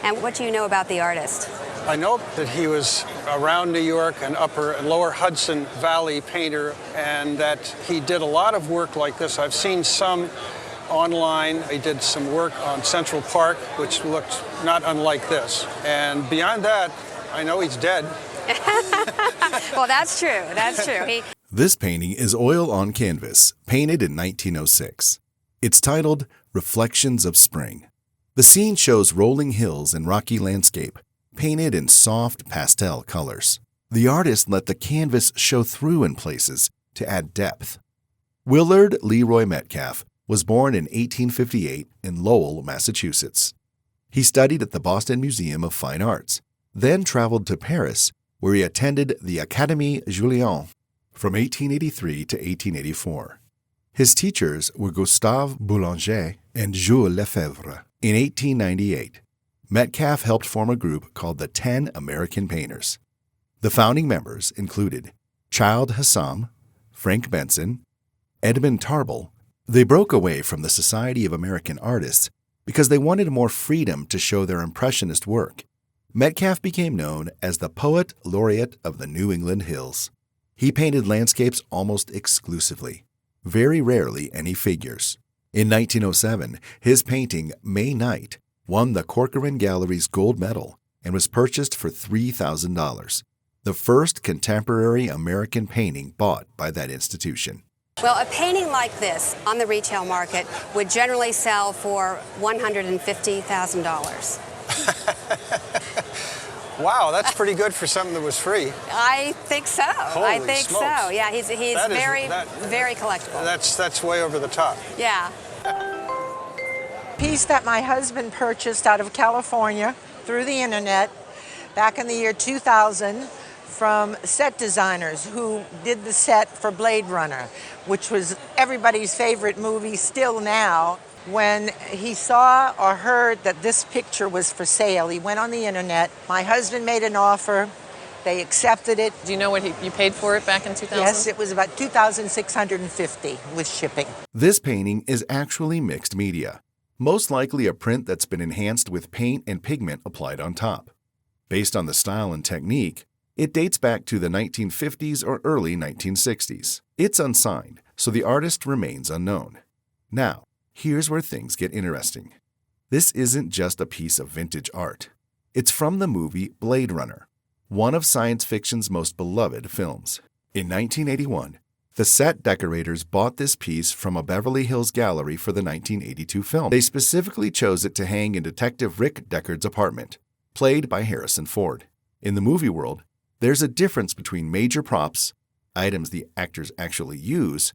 And what do you know about the artist? I know that he was around New York, an upper and lower Hudson Valley painter, and that he did a lot of work like this. I've seen some online. He did some work on Central Park, which looked not unlike this. And beyond that, I know he's dead. Well, that's true. That's true. This painting is oil on canvas, painted in 1906. It's titled Reflections of Spring. The scene shows rolling hills and rocky landscape, painted in soft pastel colors. The artist let the canvas show through in places to add depth. Willard Leroy Metcalf was born in 1858 in Lowell, Massachusetts. He studied at the Boston Museum of Fine Arts, then traveled to Paris, where he attended the Académie Julian from 1883 to 1884. His teachers were Gustave Boulanger and Jules Lefebvre. In 1898, Metcalf helped form a group called the 10 American Painters. The founding members included Childe Hassam, Frank Benson, Edmund Tarbell. They broke away from the Society of American Artists because they wanted more freedom to show their impressionist work. Metcalf became known as the Poet Laureate of the New England Hills. He painted landscapes almost exclusively, very rarely any figures. In 1907, his painting, May Night, won the Corcoran Gallery's gold medal and was purchased for $3,000, the first contemporary American painting bought by that institution. Well, a painting like this on the retail market would generally sell for $150,000. Wow, that's pretty good for something that was free. I think so. Holy I think smokes. so. Yeah, he's very collectible. That's way over the top. Yeah. Piece that my husband purchased out of California through the internet back in the year 2000 from set designers who did the set for Blade Runner, which was everybody's favorite movie still now. When he saw or heard that this picture was for sale, he went on the internet. My husband made an offer. They accepted it. Do you know what you paid for it back in 2000? Yes, it was about $2,650 with shipping. This painting is actually mixed media, most likely a print that's been enhanced with paint and pigment applied on top. Based on the style and technique, it dates back to the 1950s or early 1960s. It's unsigned, so the artist remains unknown. Now, here's where things get interesting. This isn't just a piece of vintage art. It's from the movie Blade Runner, one of science fiction's most beloved films. In 1981, the set decorators bought this piece from a Beverly Hills gallery for the 1982 film. They specifically chose it to hang in Detective Rick Deckard's apartment, played by Harrison Ford. In the movie world, there's a difference between major props, items the actors actually use,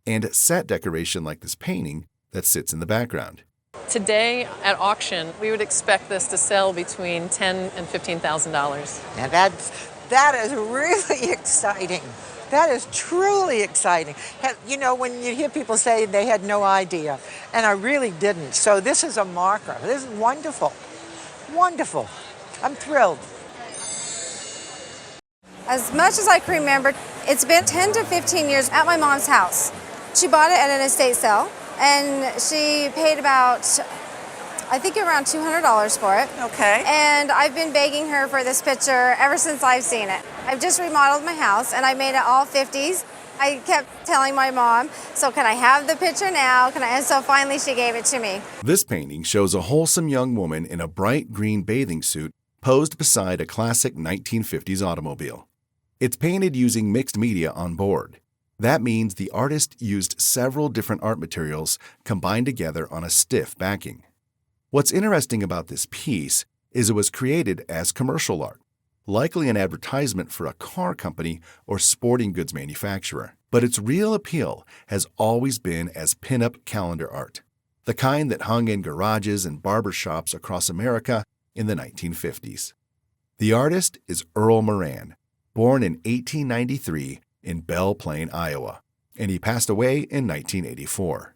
and set decoration like this painting that sits in the background. Today, at auction, we would expect this to sell between $10,000 and $15,000. Now that is really exciting. That is truly exciting. You know, when you hear people say they had no idea, and I really didn't. So this is a marker. This is wonderful. Wonderful. I'm thrilled. As much as I can remember, it's been 10 to 15 years at my mom's house. She bought it at an estate sale, and she paid about, I think around $200 for it. Okay. And I've been begging her for this picture ever since I've seen it. I've just remodeled my house, and I made it all 50s. I kept telling my mom, so can I have the picture now? And so finally she gave it to me. This painting shows a wholesome young woman in a bright green bathing suit posed beside a classic 1950s automobile. It's painted using mixed media on board. That means the artist used several different art materials combined together on a stiff backing. What's interesting about this piece is it was created as commercial art, likely an advertisement for a car company or sporting goods manufacturer. But its real appeal has always been as pinup calendar art, the kind that hung in garages and barber shops across America in the 1950s. The artist is Earl Moran, born in 1893 in Belle Plaine, Iowa, and he passed away in 1984.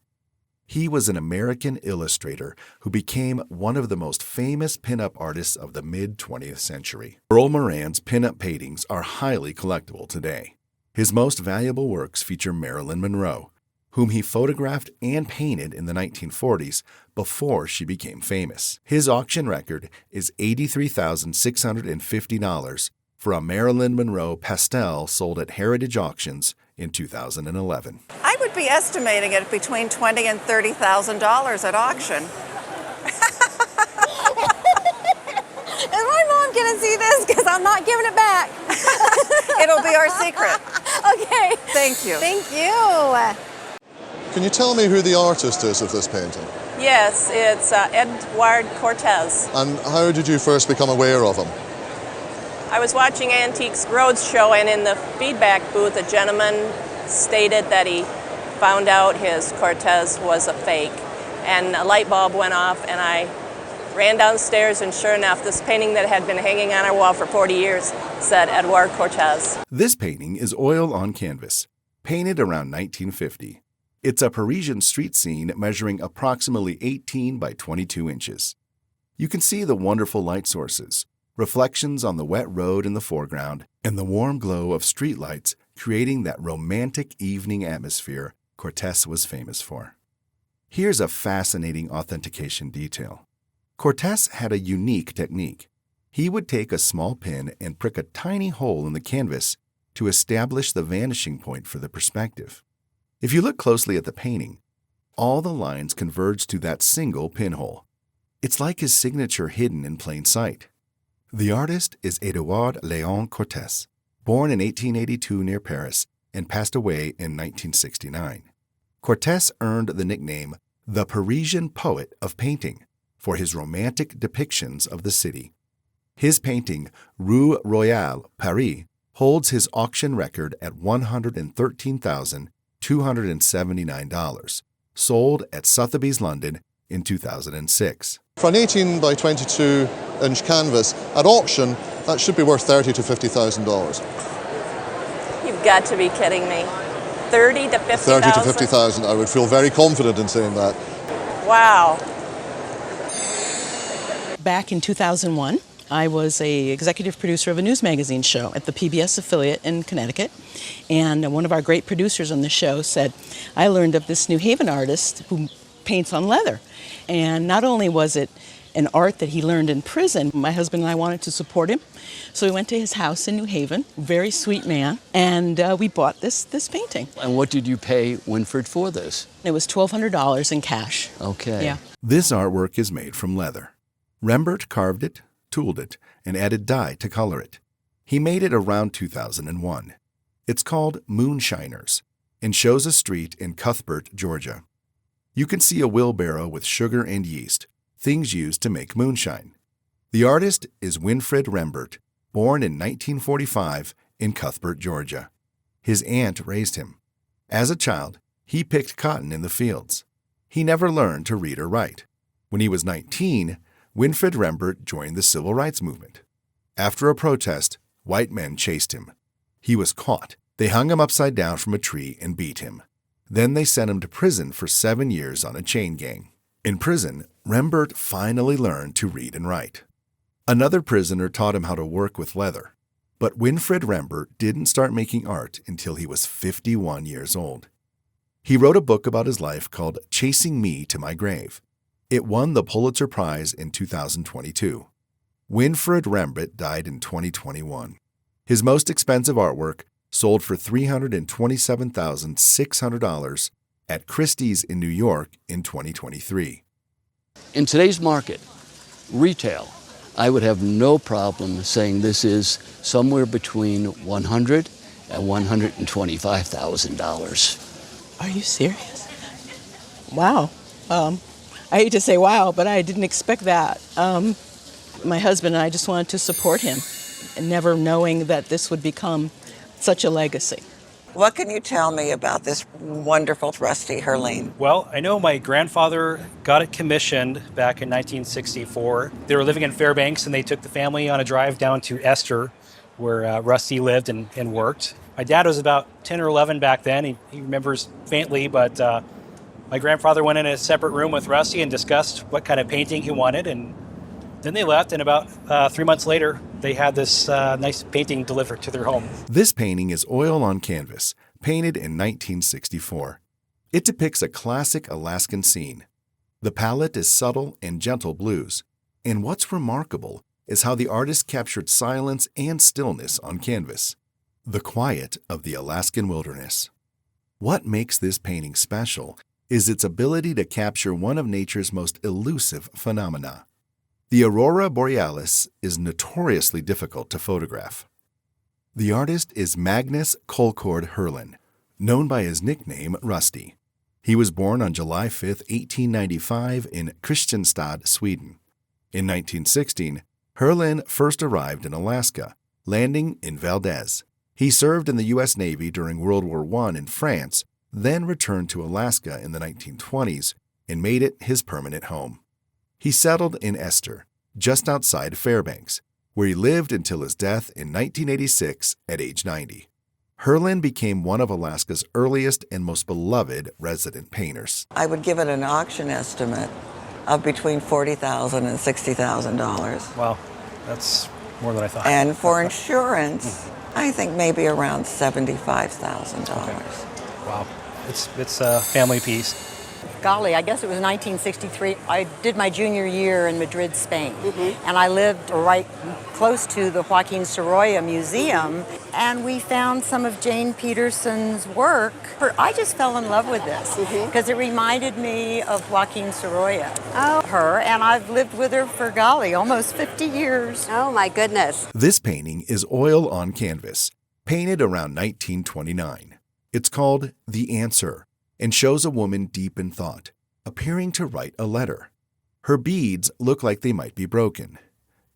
He was an American illustrator who became one of the most famous pinup artists of the mid-20th century. Earl Moran's pinup paintings are highly collectible today. His most valuable works feature Marilyn Monroe, whom he photographed and painted in the 1940s before she became famous. His auction record is $83,650 for a Marilyn Monroe pastel sold at Heritage Auctions in 2011. I would be estimating it between $20,000 and $30,000 at auction. Is my mom gonna see this? Because I'm not giving it back. It'll be our secret. Okay. Thank you. Thank you. Can you tell me who the artist is of this painting? Yes, it's Eduard Cortes. And how did you first become aware of him? I was watching Antiques Roadshow, and in the feedback booth, a gentleman stated that he found out his Cortez was a fake. And a light bulb went off, and I ran downstairs, and sure enough, this painting that had been hanging on our wall for 40 years said Eduard Cortes. This painting is oil on canvas, painted around 1950. It's a Parisian street scene measuring approximately 18 by 22 inches. You can see the wonderful light sources, reflections on the wet road in the foreground, and the warm glow of streetlights creating that romantic evening atmosphere Cortés was famous for. Here's a fascinating authentication detail. Cortés had a unique technique. He would take a small pin and prick a tiny hole in the canvas to establish the vanishing point for the perspective. If you look closely at the painting, all the lines converge to that single pinhole. It's like his signature hidden in plain sight. The artist is Édouard Léon Cortès, born in 1882 near Paris and passed away in 1969. Cortès earned the nickname the Parisian Poet of Painting for his romantic depictions of the city. His painting, Rue Royale, Paris, holds his auction record at $113,279, sold at Sotheby's London in 2006. For an 18 by 22 inch canvas, at auction, that should be worth $30,000 to $50,000. You've got to be kidding me. 30 to 50,000? 30 to 50,000, I would feel very confident in saying that. Wow. Back in 2001, I was an executive producer of a news magazine show at the PBS affiliate in Connecticut. And one of our great producers on the show said, I learned of this New Haven artist who paints on leather. And not only was it an art that he learned in prison, my husband and I wanted to support him. So we went to his house in New Haven, very sweet man, and we bought this painting. And what did you pay Winfred for this? It was $1,200 in cash. Okay. Yeah. This artwork is made from leather. Rembert carved it, tooled it, and added dye to color it. He made it around 2001. It's called Moonshiners and shows a street in Cuthbert, Georgia. You can see a wheelbarrow with sugar and yeast, things used to make moonshine. The artist is Winfred Rembert, born in 1945 in Cuthbert, Georgia. His aunt raised him. As a child, he picked cotton in the fields. He never learned to read or write. When he was 19, Winfred Rembert joined the Civil Rights Movement. After a protest, white men chased him. He was caught. They hung him upside down from a tree and beat him. Then they sent him to prison for 7 years on a chain gang. In prison, Rembert finally learned to read and write. Another prisoner taught him how to work with leather. But Winfred Rembert didn't start making art until he was 51 years old. He wrote a book about his life called Chasing Me to My Grave. It won the Pulitzer Prize in 2022. Winfred Rembert died in 2021. His most expensive artwork sold for $327,600 at Christie's in New York in 2023. In today's market, retail, I would have no problem saying this is somewhere between $100,000 and $125,000. Are you serious? Wow. I hate to say wow, but I didn't expect that. My husband and I just wanted to support him, and never knowing that this would become such a legacy. What can you tell me about this wonderful rusty Heurlin? Well, I know my grandfather got it commissioned back in 1964. They were living in Fairbanks, and they took the family on a drive down to Esther, where Rusty lived and worked. My dad was about 10 or 11 back then. He remembers faintly, but my grandfather went in a separate room with Rusty and discussed what kind of painting he wanted, and then they left, and about 3 months later, they had this nice painting delivered to their home. This painting is oil on canvas, painted in 1964. It depicts a classic Alaskan scene. The palette is subtle and gentle blues, and what's remarkable is how the artist captured silence and stillness on canvas, the quiet of the Alaskan wilderness. What makes this painting special is its ability to capture one of nature's most elusive phenomena. The Aurora Borealis is notoriously difficult to photograph. The artist is Magnus Heurlin, known by his nickname Rusty. He was born on July 5, 1895 in Kristianstad, Sweden. In 1916, Heurlin first arrived in Alaska, landing in Valdez. He served in the U.S. Navy during World War I in France, then returned to Alaska in the 1920s and made it his permanent home. He settled in Esther, just outside Fairbanks, where he lived until his death in 1986 at age 90. Heurlin became one of Alaska's earliest and most beloved resident painters. I would give it an auction estimate of between $40,000 and $60,000. Wow, that's more than I thought. And for insurance, I think maybe around $75,000. Okay. Wow, it's a family piece. Golly, I guess it was 1963. I did my junior year in Madrid, Spain, and I lived right close to the Joaquin Sorolla Museum, and we found some of Jane Peterson's work. I just fell in love with this because it reminded me of Joaquin Sorolla, her, and I've lived with her for, golly, almost 50 years. Oh my goodness. This painting is oil on canvas, painted around 1929. It's called The Answer, and shows a woman deep in thought, appearing to write a letter. Her beads look like they might be broken.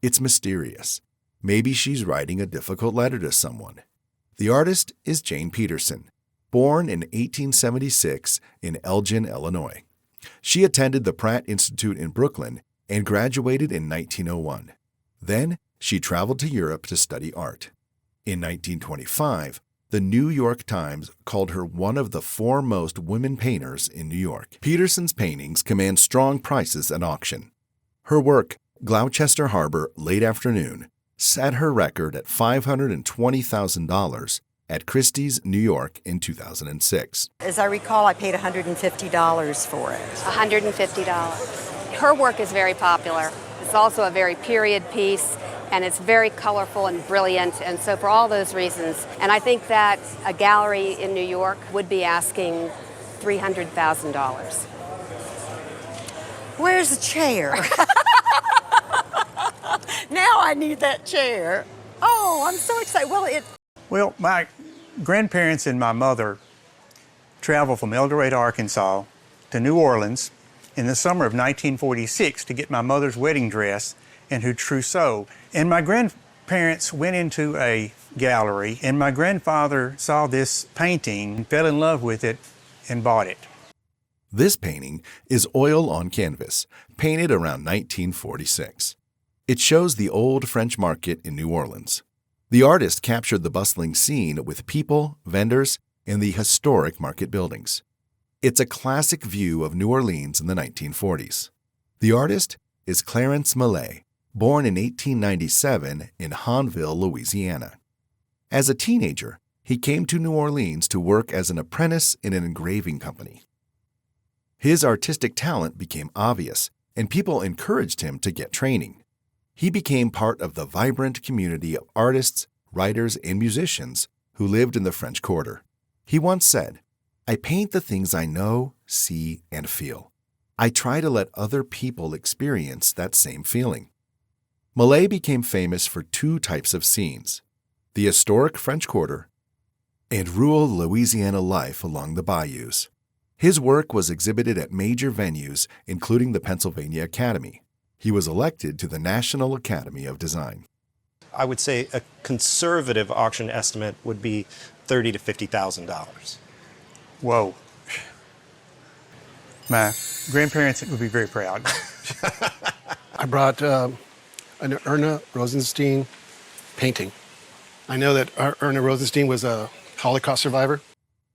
It's mysterious. Maybe she's writing a difficult letter to someone. The artist is Jane Peterson, born in 1876 in Elgin, Illinois. She attended the Pratt Institute in Brooklyn and graduated in 1901. Then she traveled to Europe to study art. In 1925, the New York Times called her one of the foremost women painters in New York. Peterson's paintings command strong prices at auction. Her work, Gloucester Harbor, Late Afternoon, set her record at $520,000 at Christie's, New York in 2006. As I recall, I paid $150 for it. $150. Her work is very popular. It's also a very period piece, and it's very colorful and brilliant, and so for all those reasons, and I think that a gallery in New York would be asking $300,000. Where's the chair? Now I need that chair. Oh, I'm so excited. Well, my grandparents and my mother traveled from El Dorado, Arkansas to New Orleans in the summer of 1946 to get my mother's wedding dress and her trousseau. And my grandparents went into a gallery, and my grandfather saw this painting, fell in love with it, and bought it. This painting is oil on canvas, painted around 1946. It shows the old French market in New Orleans. The artist captured the bustling scene with people, vendors, and the historic market buildings. It's a classic view of New Orleans in the 1940s. The artist is Clarence Millet, born in 1897 in Hahnville, Louisiana. As a teenager, he came to New Orleans to work as an apprentice in an engraving company. His artistic talent became obvious, and people encouraged him to get training. He became part of the vibrant community of artists, writers, and musicians who lived in the French Quarter. He once said, "I paint the things I know, see, and feel. I try to let other people experience that same feeling." Millet became famous for two types of scenes: the historic French Quarter and rural Louisiana life along the bayous. His work was exhibited at major venues, including the Pennsylvania Academy. He was elected to the National Academy of Design. I would say a conservative auction estimate would be $30,000 to $50,000. Whoa. My grandparents would be very proud. I brought an Erna Rosenstein painting. I know that Erna Rosenstein was a Holocaust survivor.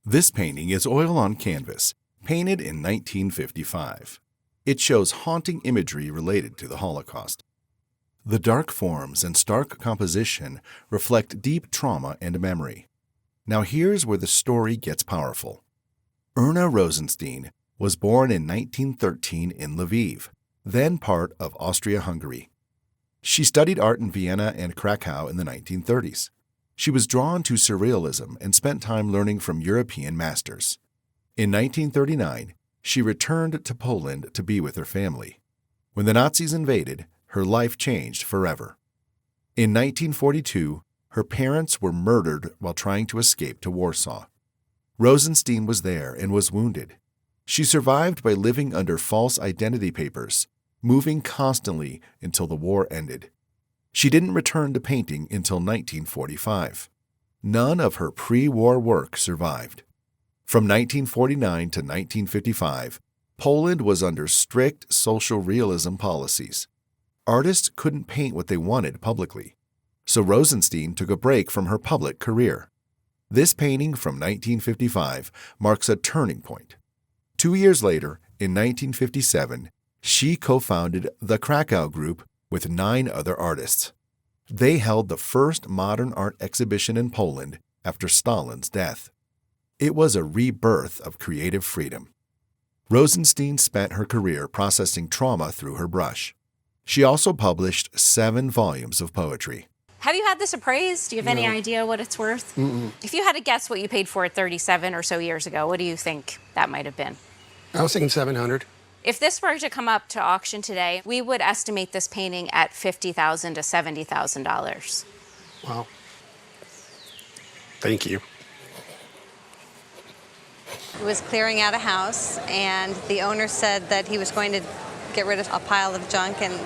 This painting is oil on canvas, painted in 1955. It shows haunting imagery related to the Holocaust. The dark forms and stark composition reflect deep trauma and memory. Now here's where the story gets powerful. Erna Rosenstein was born in 1913 in Lviv, then part of Austria-Hungary. She studied art in Vienna and Krakow in the 1930s. She was drawn to surrealism and spent time learning from European masters. In 1939, she returned to Poland to be with her family. When the Nazis invaded, her life changed forever. In 1942, her parents were murdered while trying to escape to Warsaw. Rosenstein was there and was wounded. She survived by living under false identity papers, moving constantly until the war ended. She didn't return to painting until 1945. None of her pre-war work survived. From 1949 to 1955, Poland was under strict social realism policies. Artists couldn't paint what they wanted publicly, so Rosenstein took a break from her public career. This painting from 1955 marks a turning point. 2 years later, in 1957, she co-founded the Krakow Group with 9 other artists. They held the first modern art exhibition in Poland after Stalin's death. It was a rebirth of creative freedom. Rosenstein spent her career processing trauma through her brush. She also published 7 volumes of poetry. Have you had this appraised? Do you have any idea what it's worth? If you had to guess what you paid for it 37 or so years ago, what do you think that might have been? I was thinking 700. If this were to come up to auction today, we would estimate this painting at $50,000 to $70,000. Wow. Thank you. He was clearing out a house, and the owner said that he was going to get rid of a pile of junk and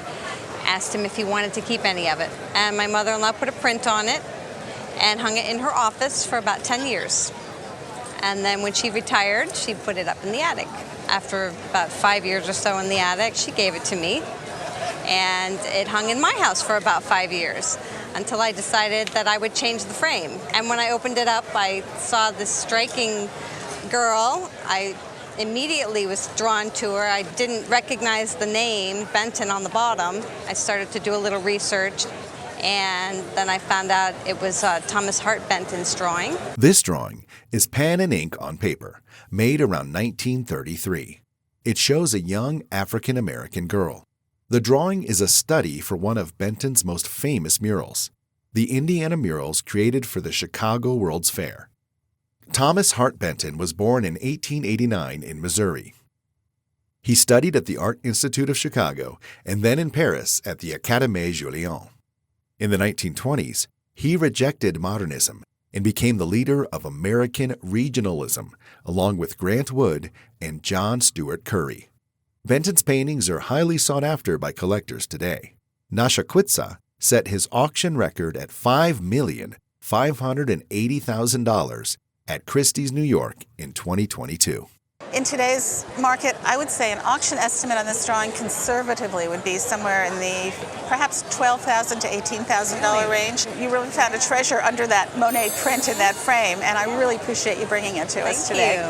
asked him if he wanted to keep any of it. And my mother-in-law put a print on it and hung it in her office for about 10 years. And then when she retired, she put it up in the attic. After about 5 years or so in the attic, she gave it to me, and it hung in my house for about 5 years until I decided that I would change the frame. And when I opened it up, I saw this striking girl. I immediately was drawn to her. I didn't recognize the name, Benton, on the bottom. I started to do a little research, and then I found out it was Thomas Hart Benton's drawing. This drawing is pen and ink on paper, made around 1933. It shows a young African-American girl. The drawing is a study for one of Benton's most famous murals, the Indiana murals created for the Chicago World's Fair. Thomas Hart Benton was born in 1889 in Missouri. He studied at the Art Institute of Chicago and then in Paris at the Académie Julian. In the 1920s, he rejected modernism and became the leader of American regionalism, along with Grant Wood and John Stuart Curry. Benton's paintings are highly sought after by collectors today. Nashakwitsa set his auction record at $5,580,000 at Christie's, New York in 2022. In today's market, I would say an auction estimate on this drawing conservatively would be somewhere in the perhaps $12,000 to $18,000 range. You really found a treasure under that Monet print in that frame, and I really appreciate you bringing it to us today.